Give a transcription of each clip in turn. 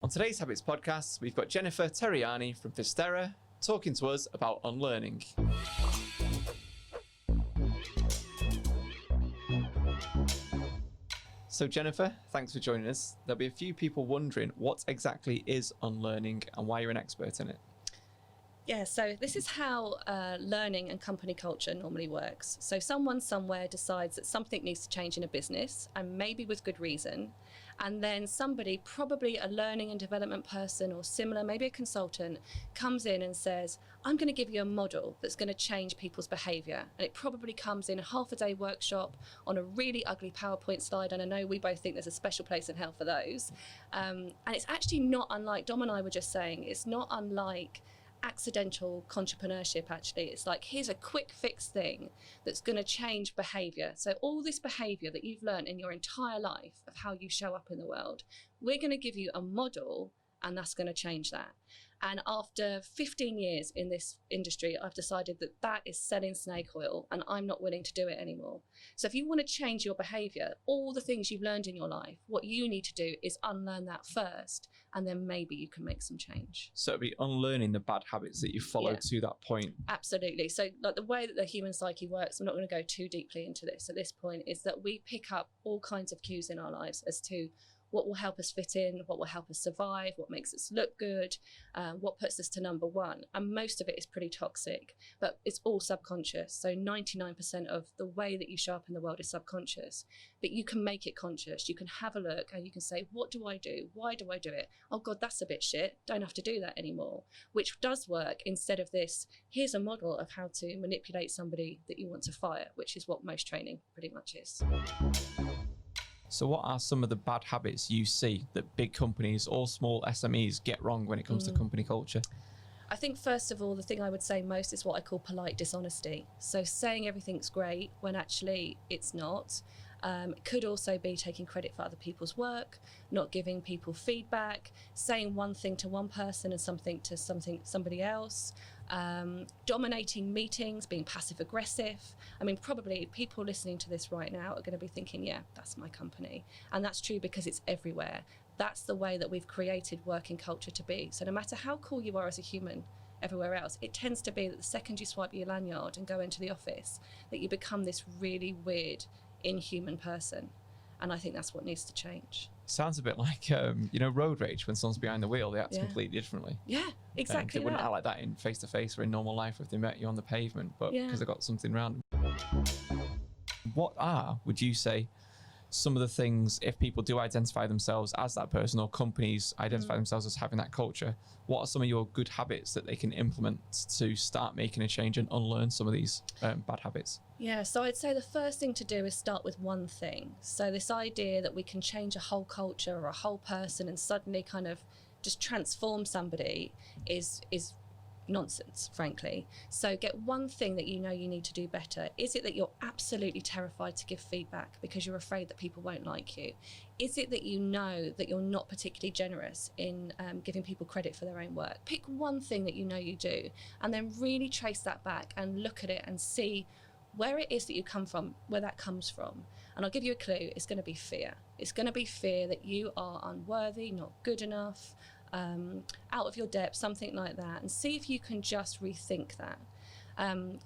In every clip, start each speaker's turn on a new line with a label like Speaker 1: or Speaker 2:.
Speaker 1: On today's Habitz Podcast, we've got Jennifer Tarjanyi from Fistera talking to us about unlearning. So Jennifer, thanks for joining us. There'll be a few people wondering what exactly is unlearning and why you're an expert in it.
Speaker 2: Yeah, so this is how learning and company culture normally works. So someone somewhere decides that something needs to change in a business, and maybe with good reason. And then somebody, probably a learning and development person or similar, maybe a consultant, comes in and says, I'm going to give you a model that's going to change people's behaviour. And it probably comes in a half-a-day workshop on a really ugly PowerPoint slide. And I know we both think there's a special place in hell for those. And it's actually not unlike, Dom and I were just saying, it's not unlike accidental entrepreneurship. Actually, it's like, here's a quick fix thing that's going to change behavior. So all this behavior that you've learned in your entire life of how you show up in the world, we're going to give you a model, and that's going to change that. And after 15 years in this industry, I've decided that that is selling snake oil, and I'm not willing to do it anymore. So if you want to change your behavior, all the things you've learned in your life, what you need to do is unlearn that first, and then maybe you can make some change.
Speaker 1: So it'll be unlearning the bad habits that you followed to that point.
Speaker 2: Absolutely. So like the way that the human psyche works, I'm not going to go too deeply into this at this point, is that we pick up all kinds of cues in our lives as to what will help us fit in, what will help us survive, what makes us look good, what puts us to number one. And most of it is pretty toxic, but it's all subconscious. So 99% of the way that you show up in the world is subconscious, but you can make it conscious. You can have a look and you can say, what do I do? Why do I do it? Oh God, that's a bit shit. Don't have to do that anymore, which does work instead of this, here's a model of how to manipulate somebody that you want to fire, which is what most training pretty much is.
Speaker 1: So what are some of the bad habits you see that big companies or small SMEs get wrong when it comes to company culture?
Speaker 2: I think first of all, the thing I would say most is what I call polite dishonesty. So saying everything's great when actually it's not. It could also be taking credit for other people's work, not giving people feedback, saying one thing to one person and something to somebody else, dominating meetings, being passive aggressive. I mean, probably people listening to this right now are going to be thinking, yeah, that's my company. And that's true because it's everywhere. That's the way that we've created working culture to be. So no matter how cool you are as a human, everywhere else, it tends to be that the second you swipe your lanyard and go into the office, that you become this really weird, inhuman person. And I think that's what needs to change.
Speaker 1: Sounds a bit like, road rage. When someone's behind the wheel, they act completely differently.
Speaker 2: Yeah, exactly.
Speaker 1: They wouldn't act like that in face-to-face or in normal life if they met you on the pavement, but because they got something around them. What would you say, some of the things, if people do identify themselves as that person or companies identify themselves as having that culture, what are some of your good habits that they can implement to start making a change and unlearn some of these bad habits?
Speaker 2: Yeah, so I'd say the first thing to do is start with one thing. So this idea that we can change a whole culture or a whole person and suddenly kind of just transform somebody is nonsense, frankly. So get one thing that you know you need to do better. Is it that you're absolutely terrified to give feedback because you're afraid that people won't like you? Is it that you know that you're not particularly generous in giving people credit for their own work? Pick one thing that you know you do and then really trace that back and look at it and see where it is that you come from, where that comes from. And I'll give you a clue, it's going to be fear. It's going to be fear that you are unworthy, not good enough, out of your depth, something like that, and see if you can just rethink that.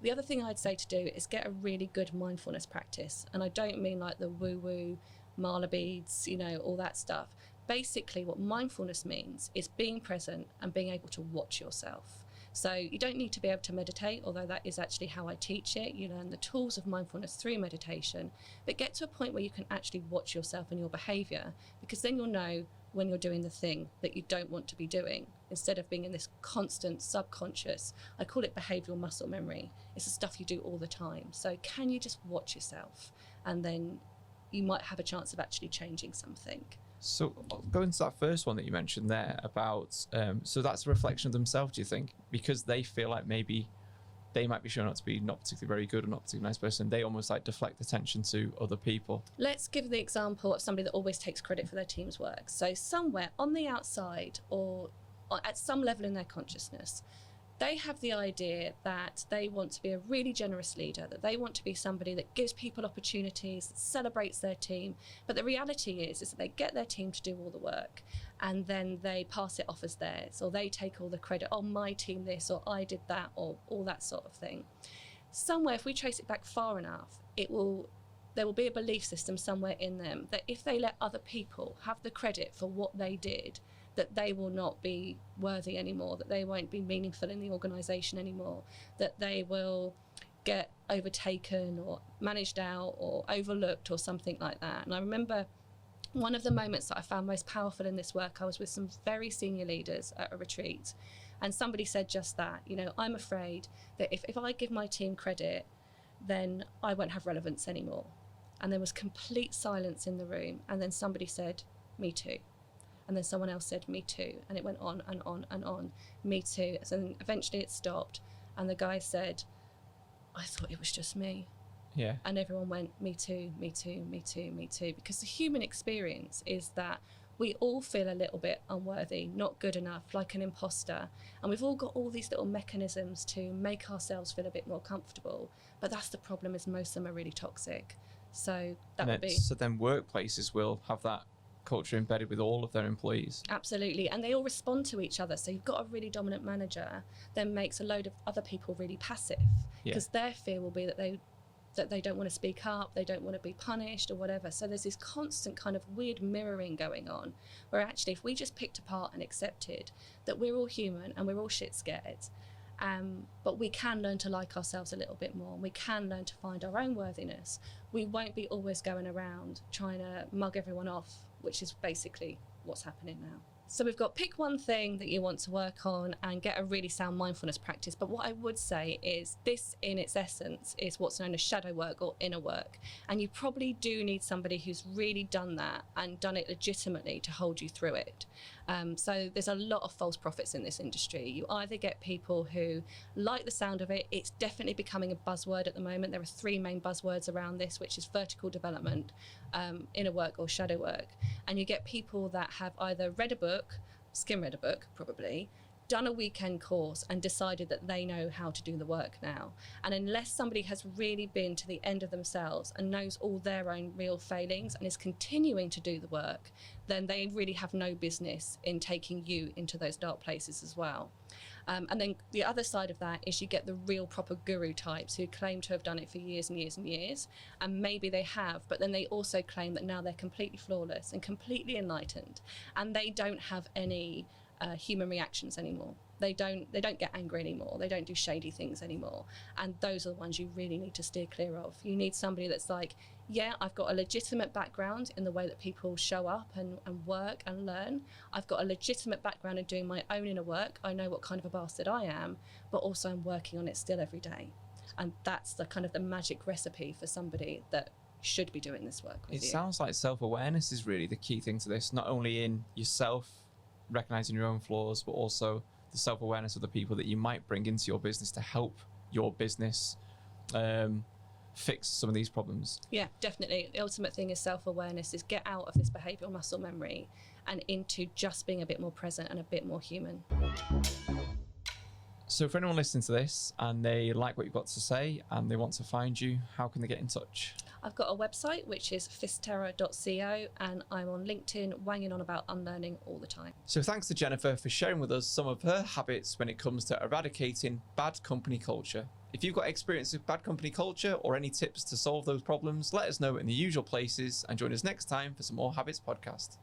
Speaker 2: The other thing I'd say to do is get a really good mindfulness practice. And I don't mean like the woo-woo, mala beads, all that stuff. Basically, what mindfulness means is being present and being able to watch yourself. So you don't need to be able to meditate, although that is actually how I teach it. You learn the tools of mindfulness through meditation, but get to a point where you can actually watch yourself and your behaviour, because then you'll know when you're doing the thing that you don't want to be doing, instead of being in this constant subconscious, I call it behavioural muscle memory. It's the stuff you do all the time. So can you just watch yourself, and then you might have a chance of actually changing something.
Speaker 1: So going to that first one that you mentioned there about, so that's a reflection of themselves, do you think? Because they feel like maybe they might be shown up to be not particularly very good or not particularly nice person, they almost like deflect attention to other people.
Speaker 2: Let's give the example of somebody that always takes credit for their team's work. So somewhere on the outside or at some level in their consciousness, they have the idea that they want to be a really generous leader, that they want to be somebody that gives people opportunities, that celebrates their team. But the reality is that they get their team to do all the work and then they pass it off as theirs, or they take all the credit, oh, my team this, or I did that, or all that sort of thing. Somewhere, if we trace it back far enough, there will be a belief system somewhere in them that if they let other people have the credit for what they did, that they will not be worthy anymore, that they won't be meaningful in the organisation anymore, that they will get overtaken or managed out or overlooked or something like that. And I remember one of the moments that I found most powerful in this work, I was with some very senior leaders at a retreat, and somebody said just that, you know, I'm afraid that if I give my team credit, then I won't have relevance anymore. And there was complete silence in the room, and then somebody said, me too. And then someone else said, me too. And it went on and on and on, me too. So then eventually it stopped. And the guy said, I thought it was just me.
Speaker 1: Yeah.
Speaker 2: And everyone went, me too, me too, me too, me too. Because the human experience is that we all feel a little bit unworthy, not good enough, like an imposter. And we've all got all these little mechanisms to make ourselves feel a bit more comfortable. But that's the problem, is most of them are really toxic. So that would be...
Speaker 1: So then workplaces will have that culture embedded with all of their employees. Absolutely.
Speaker 2: And they all respond to each other. So you've got a really dominant manager then makes a load of other people really passive, because their fear will be that they don't want to speak up, they don't want to be punished or whatever. So there's this constant kind of weird mirroring going on, where actually if we just picked apart and accepted that we're all human and we're all shit scared, but we can learn to like ourselves a little bit more, and we can learn to find our own worthiness, we won't be always going around trying to mug everyone off, which is basically what's happening now. So we've got pick one thing that you want to work on and get a really sound mindfulness practice. But what I would say is this in its essence is what's known as shadow work or inner work. And you probably do need somebody who's really done that and done it legitimately to hold you through it. So there's a lot of false prophets in this industry. You either get people who like the sound of it. It's definitely becoming a buzzword at the moment. There are 3 main buzzwords around this, which is vertical development, inner work, or shadow work. And you get people that have either read a book, skim-read a book probably, done a weekend course and decided that they know how to do the work now. And unless somebody has really been to the end of themselves and knows all their own real failings and is continuing to do the work, then they really have no business in taking you into those dark places as well. And then the other side of that is you get the real proper guru types who claim to have done it for years and years and years, and maybe they have, but then they also claim that now they're completely flawless and completely enlightened, and they don't have any human reactions anymore. They don't get angry anymore. They don't do shady things anymore. And those are the ones you really need to steer clear of. You need somebody that's like, yeah, I've got a legitimate background in the way that people show up and work and learn. I've got a legitimate background in doing my own inner work. I know what kind of a bastard I am, but also I'm working on it still every day. And that's the kind of the magic recipe for somebody that should be doing this work with you.
Speaker 1: It sounds like self-awareness is really the key thing to this, not only in yourself, recognizing your own flaws, but also the self-awareness of the people that you might bring into your business to help your business fix some of these problems.
Speaker 2: Yeah, definitely. The ultimate thing is self-awareness, is get out of this behavioural muscle memory and into just being a bit more present and a bit more human.
Speaker 1: So for anyone listening to this and they like what you've got to say and they want to find you, how can they get in touch?
Speaker 2: I've got a website, which is fistterra.co, and I'm on LinkedIn wanging on about unlearning all the time.
Speaker 1: So thanks to Jennifer for sharing with us some of her habits when it comes to eradicating bad company culture. If you've got experience with bad company culture or any tips to solve those problems, let us know in the usual places and join us next time for some more Habitz Podcast.